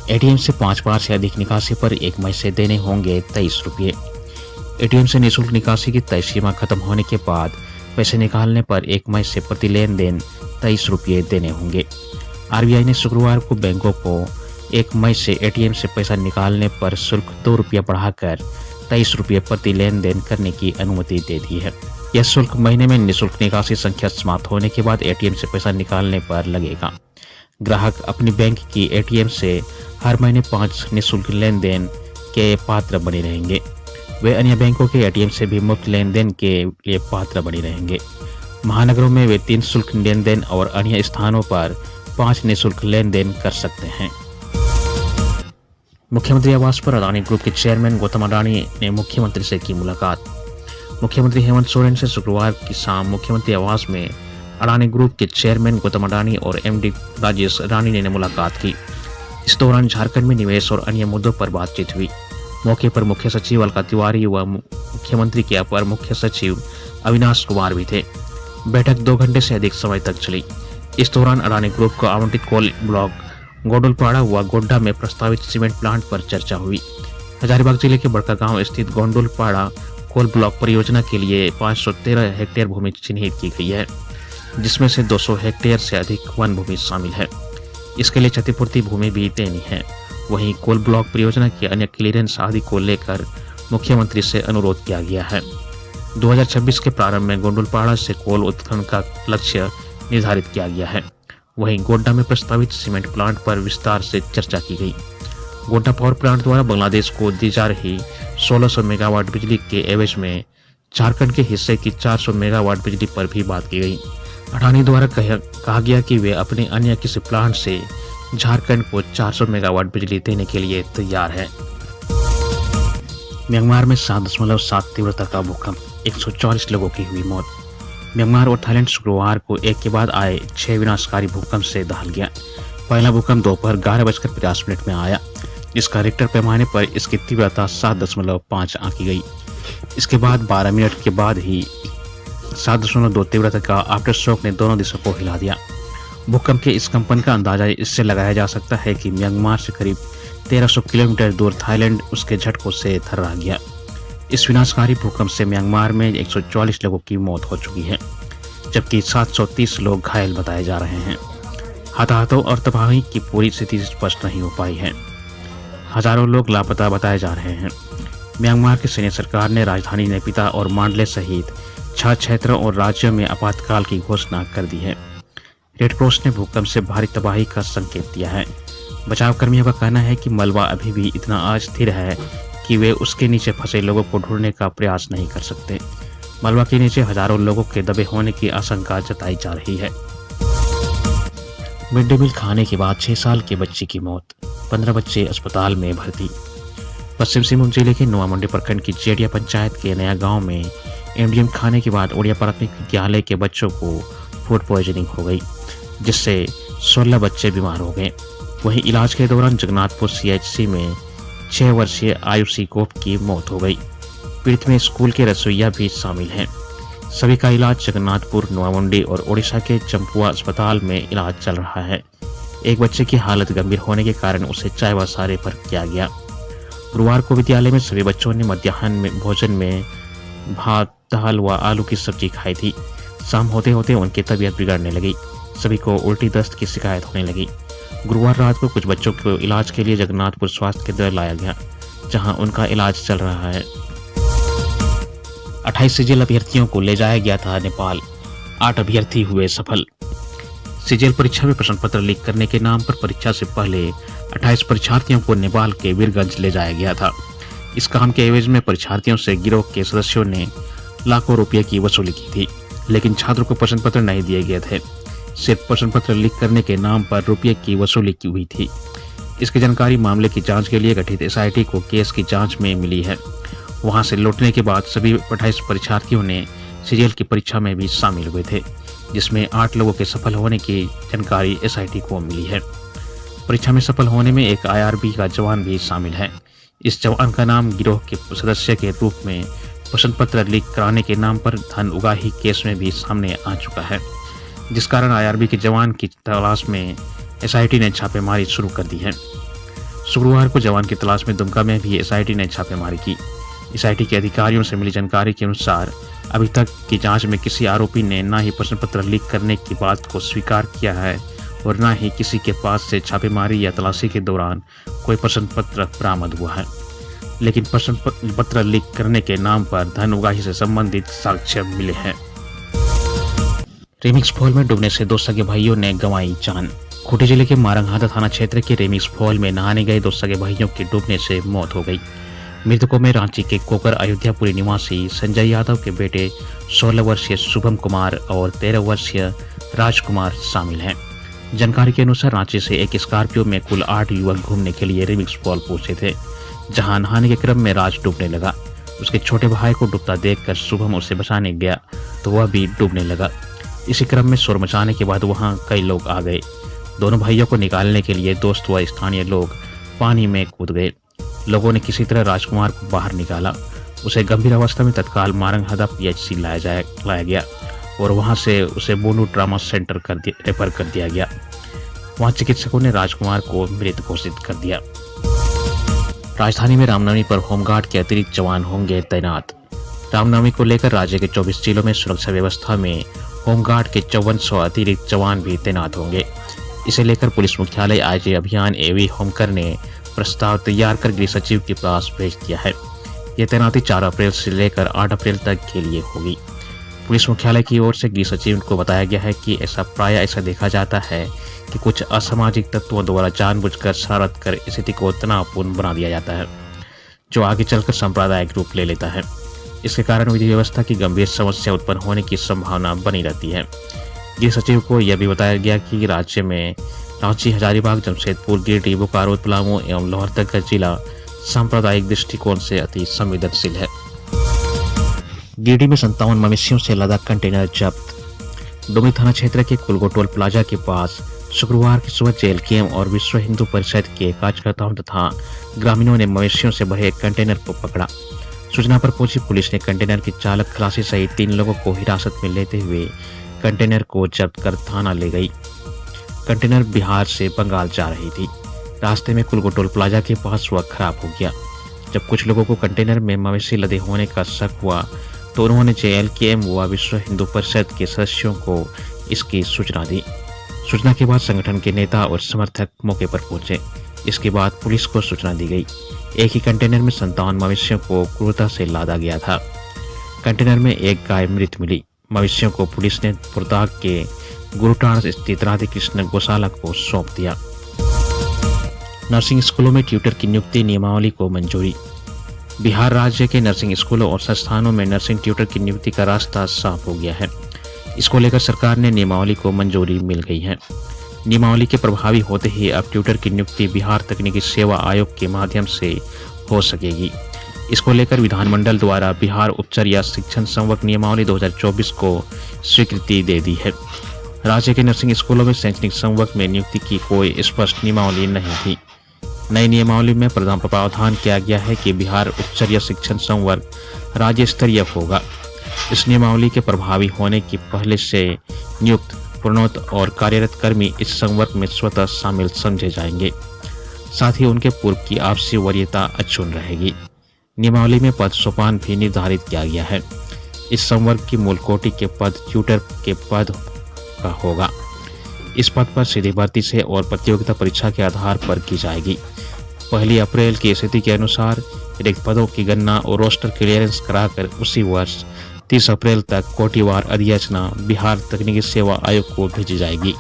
ATM से 5 बार से अधिक निकासी पर 1 मई से देने होंगे 23 रुपये। एटीएम से निःशुल्क निकासी की तय सीमा खत्म होने के बाद पैसे निकालने पर 1 मई से प्रति लेन देन 23 रुपये देने होंगे। आरबीआई ने शुक्रवार को बैंकों को 1 मई से एटीएम से पैसा निकालने पर शुल्क 2 रुपया बढ़ाकर 23 रुपये प्रति लेन देन करने की अनुमति दे दी है। यह शुल्क महीने में निःशुल्क निकासी संख्या समाप्त होने के बाद एटीएम से पैसा निकालने पर लगेगा। ग्राहक अपनी बैंक की एटीएम से हर महीने 5 निःशुल्क लेन देन के पात्र बने रहेंगे। वे अन्य बैंकों के एटीएम से भी मुफ्त लेन देन के लिए पात्र बने रहेंगे। महानगरों में वे 3 शुल्क लेन देन और अन्य स्थानों पर 5 निःशुल्क लेन देन कर सकते हैं। मुख्यमंत्री आवास पर अडानी ग्रुप के चेयरमैन गौतम अडानी ने मुख्यमंत्री से की मुलाकात। मुख्यमंत्री हेमंत सोरेन से शुक्रवार की शाम मुख्यमंत्री आवास में अडानी ग्रुप के चेयरमैन गौतम अडानी और एमडी राजेश अडानी ने मुलाकात की। इस दौरान झारखंड में निवेश और अन्य मुद्दों पर बातचीत हुई। मौके पर मुख्य सचिव अलका तिवारी व मुख्यमंत्री के अपर मुख्य सचिव अविनाश कुमार भी थे। बैठक 2 घंटे से अधिक समय तक चली। इस दौरान अडानी ग्रुप को आवंटित कोल ब्लॉक गोंडुलपाड़ा व गोड्डा में प्रस्तावित सीमेंट प्लांट पर चर्चा हुई। हजारीबाग जिले के बड़कागांव स्थित गोंडुलपाड़ा कोल ब्लॉक परियोजना के लिए 513 हेक्टेयर भूमि चिन्हित की गई है, जिसमें से 200 हेक्टेयर से अधिक वन भूमि शामिल है। इसके लिए क्षतिपूर्ति भूमि भी देनी है। वहीं कोल ब्लॉक परियोजना की अन्य क्लीयरेंस आदि को लेकर मुख्यमंत्री से अनुरोध किया गया है। 2026 के प्रारंभ में गोंडुलपाड़ा से कोल उत्खनन का लक्ष्य निर्धारित किया गया है। वहीं गोड्डा में प्रस्तावित सीमेंट प्लांट पर विस्तार से चर्चा की गई। गोड्डा पावर प्लांट द्वारा बांग्लादेश को दी जा रही 1600 मेगावाट बिजली के एवज में झारखंड के हिस्से की 400 मेगावाट बिजली पर भी बात की गई। अडानी द्वारा कहा गया कि वे अपने अन्य किसी प्लांट से झारखंड को 400 मेगावाट बिजली देने के लिए तैयार है। म्यांमार में 7.7 तीव्रता का भूकंप, 144 लोगों की हुई मौत। म्यांमार और थाईलैंड शुक्रवार को एक के बाद आए 6 विनाशकारी भूकंप से दहल गया। पहला भूकंप दोपहर 11:50 में आया, जिसका रिक्टर पैमाने पर इसकी तीव्रता 7.5 आंकी गई। इसके बाद 12 मिनट के बाद ही 7.2 तीव्रता का आफ्टर शॉक ने दोनों दिशा को हिला दिया। भूकंप के इस कंपन का अंदाजा इससे लगाया जा सकता है कि म्यांमार से करीब 1300 किलोमीटर दूर थाईलैंड उसके झटकों से थर्रा गया। इस विनाशकारी भूकंप से म्यांमार में 144 लोगों की मौत हो चुकी है, जबकि 730 लोग घायल बताए जा रहे हैं। हताहतों और तबाही की पूरी स्थिति स्पष्ट नहीं हो पाई है। हजारों लोग लापता बताए जा रहे हैं। म्यांमार की सैन्य सरकार ने राजधानी नेपिता और मांडले सहित 6 क्षेत्रों और राज्यों में आपातकाल की घोषणा कर दी है। रेड क्रॉस ने भूकंप से भारी तबाही का संकेत दिया है। बचाव कर्मियों का कहना है कि मलबा अभी भी इतना अस्थिर है कि वे उसके नीचे फंसे लोगों को ढूंढने का प्रयास नहीं कर सकते। मलबा के नीचे हजारों लोगों के दबे होने की आशंका जताई जा रही है। मिड डे मील खाने के बाद 6 साल के बच्चे की मौत, 15 बच्चे अस्पताल में भर्ती। पश्चिम सिंहभूम जिले के नोआमुंडी प्रखंड की जेडिया पंचायत के नया गांव में एमडीएम खाने के बाद उड़िया प्राथमिक विद्यालय के बच्चों को फूड पॉइजनिंग हो गई, जिससे 16 बच्चे बीमार हो गए। वहीं इलाज के दौरान जगन्नाथपुर सीएचसी में 6 वर्षीय आयुषी गोप की मौत हो गई। पीड़ित में स्कूल के रसोइया भी शामिल हैं। सभी का इलाज जगन्नाथपुर, नोआमुंडी और ओडिशा के चंपुआ अस्पताल में इलाज चल रहा है। एक बच्चे की हालत गंभीर होने के कारण उसे चाय व सहारे पर किया गया। गुरुवार को विद्यालय में सभी बच्चों ने मध्याह्न में भोजन में भात, दाल व आलू की सब्जी खाई थी। शाम होते होते उनकी तबीयत बिगड़ने लगी। सभी को उल्टी दस्त की शिकायत होने लगी। गुरुवार रात को कुछ बच्चों को इलाज के लिए जगन्नाथपुर स्वास्थ्य केंद्र लाया गया, जहां उनका इलाज चल रहा है। 28 सीजीएल अभ्यर्थियों को ले जाया गया था नेपाल, 8 अभ्यर्थी हुए सफल। सीजीएल परीक्षा में प्रश्न पत्र लीक करने के नाम पर परीक्षा से पहले 28 परीक्षार्थियों को नेपाल के वीरगंज ले जाया गया था। इस काम के एवज में परीक्षार्थियों से गिरोह के सदस्यों ने लाखों रुपये की वसूली की थी, लेकिन छात्रों को प्रश्न पत्र नहीं दिए गए थे। सिर्फ प्रश्न पत्र लीक करने के नाम पर रुपये की वसूली की हुई थी। इसकी जानकारी मामले की जांच के लिए गठित एसआईटी को केस की जांच में मिली है। वहां से लौटने के बाद सभी 28 परीक्षार्थियों ने सीजीएल की परीक्षा में भी शामिल हुए थे, जिसमें 8 लोगों के सफल होने की जानकारी एसआईटी को मिली है। परीक्षा में सफल होने में एक आईआरबी का जवान भी शामिल है। इस जवान का नाम गिरोह के सदस्य के रूप में प्रश्न पत्र लीक कराने के नाम पर धन उगाही केस में भी सामने आ चुका है, जिस कारण आईआरबी के जवान की तलाश में एसआईटी ने छापेमारी शुरू कर दी है। शुक्रवार को जवान की तलाश में दुमका में भी एसआईटी ने छापेमारी की। एसआईटी के अधिकारियों से मिली जानकारी के अनुसार अभी तक की जांच में किसी आरोपी ने न ही प्रश्न पत्र लीक करने की बात को स्वीकार किया है और न ही किसी के पास से छापेमारी या तलाशी के दौरान कोई प्रश्न पत्र बरामद हुआ है। लेकिन प्रश्न पत्र लीक करने के नाम पर धन उगाही से संबंधित साक्ष्य मिले हैं। रेमिक्स फॉल में डूबने से 2 सगे भाइयों ने गंवाई जान। खूंटी जिले के मारंगहादा थाना क्षेत्र के रेमिक्स फॉल में नहाने गए 2 सगे भाइयों की डूबने से मौत हो गई। मृतकों में रांची के कोकर अयोध्यापुरी निवासी संजय यादव के बेटे 16 वर्षीय शुभम कुमार और 13 वर्षीय राजकुमार शामिल हैं। जानकारी के अनुसार रांची से एक स्कॉर्पियो में कुल 8 युवक घूमने के लिए रेमिक्स फॉल पहुंचे थे, जहां नहाने के क्रम में राज डूबने लगा। उसके छोटे भाई को डूबता देखकर शुभम उसे बचाने गया तो वह भी डूबने लगा। इसी क्रम में शोर मचाने के बाद वहां कई लोग आ गए। दोनों भाइयों को निकालने के लिए दोस्त व स्थानीय लोग पानी में कूद गए। लोगों ने किसी तरह राजकुमार को बाहर निकाला। उसे गंभीर अवस्था में तत्काल मारंगहादा पीएचसी लाया गया और वहां से उसे बोनू ट्रामा सेंटर रेफर कर दिया गया। वहां चिकित्सकों ने राजकुमार को मृत घोषित कर दिया। राजधानी में रामनवमी पर होमगार्ड के अतिरिक्त जवान होंगे तैनात। रामनवमी को लेकर राज्य के 24 जिलों में सुरक्षा व्यवस्था में होमगार्ड के 5400 अतिरिक्त जवान भी तैनात होंगे। इसे लेकर पुलिस मुख्यालय आईजी अभियान एवी होमकर ने प्रस्ताव तैयार कर गृह सचिव के पास भेज दिया है। यह तैनाती 4 अप्रैल से लेकर 8 अप्रैल तक के लिए होगी। पुलिस मुख्यालय की ओर से गृह सचिव को बताया गया है कि ऐसा देखा जाता है कि कुछ असामाजिक तत्वों द्वारा जानबूझकर शरारत कर स्थिति को तनावपूर्ण बना दिया जाता है, जो आगे चलकर सांप्रदायिक रूप ले लेता है। इसके कारण विधि व्यवस्था की गंभीर समस्या उत्पन्न होने की संभावना बनी रहती है। गृह सचिव को यह भी बताया गया कि राज्य में रांची, हजारीबाग, जमशेदपुर, गिरिडीह, बोकारो, पलामू एवं लोहरदगा जिला सांप्रदायिक दृष्टिकोण से अति संवेदनशील है। गिरिडीह में 57 मवेशियों से लदा कंटेनर जब्त। डुमरी थाना क्षेत्र के कुलगो टोल प्लाजा के पास शुक्रवार की सुबह जेएलकेएम और विश्व हिंदू परिषद के कार्यकर्ताओं तथा ग्रामीणों ने मवेशियों से भरे एक कंटेनर को पकड़ा। सूचना पर पहुंची पुलिस ने कंटेनर के चालक, खलासी सहित 3 लोगों को हिरासत में लेते हुए कंटेनर को जब्त कर थाना ले गई। कंटेनर बिहार से बंगाल जा रही थी। रास्ते में कुलगो टोल प्लाजा के पास वह खराब हो गया। जब कुछ लोगों को कंटेनर में मवेशी लदे होने का शक हुआ तो उन्होंने जेएलकेएम व विश्व हिंदू परिषद के सदस्यों को इसकी सूचना दी। सूचना के बाद संगठन के नेता और समर्थक मौके पर पहुंचे। इसके बाद पुलिस को सूचना दी गई। एक ही कंटेनर में 57 मवेशियों को क्रूरता से लादा गया था। कंटेनर में एक गाय मृत मिली। मवेशियों को पुलिस ने पुरदाग के गुरुटाण स्थित राधे कृष्ण गौशाला को सौंप दिया। नर्सिंग स्कूलों में ट्यूटर की नियुक्ति नियमावली को मंजूरी। बिहार राज्य के नर्सिंग स्कूलों और संस्थानों में नर्सिंग ट्यूटर की नियुक्ति का रास्ता साफ हो गया है। इसको लेकर सरकार ने नियमावली को मंजूरी मिल गई है। नियमावली के प्रभावी होते ही अब ट्यूटर की नियुक्ति बिहार तकनीकी सेवा आयोग के माध्यम से हो सकेगी। इसको लेकर विधानमंडल द्वारा बिहार उपचर्या शिक्षण संवर्ग नियमावली 2024 को स्वीकृति दे दी है। राज्य के नर्सिंग स्कूलों में शैक्षणिक संवर्ग में नियुक्ति की कोई स्पष्ट नियमावली नहीं थी। नई नियमावली में प्रावधान किया गया है कि बिहार उपचर्या शिक्षण संवर्ग राज्य स्तरीय होगा। इस नियमावली के प्रभावी होने की पहले से नियुक्त, प्रोन्नत और कार्यरत कर्मी इस संवर्ग में स्वतः शामिल समझे जाएंगे। साथ ही उनके पूर्व की आपसी वरीयता अक्षुण्ण रहेगी। नियमावली में पद सोपान भी निर्धारित किया गया है। इस संवर्ग की मूल कोटि के पद ट्यूटर के पद का होगा। इस पद पर सीधी भर्ती से और प्रतियोगिता परीक्षा के आधार पर की जाएगी। 1 अप्रैल की स्थिति के अनुसार रिक्त पदों की गणना और रोस्टर क्लियरेंस कराकर उसी वर्ष 30 अप्रैल तक कोटिवार अधियाचना बिहार तकनीकी सेवा आयोग को भेजी जाएगी।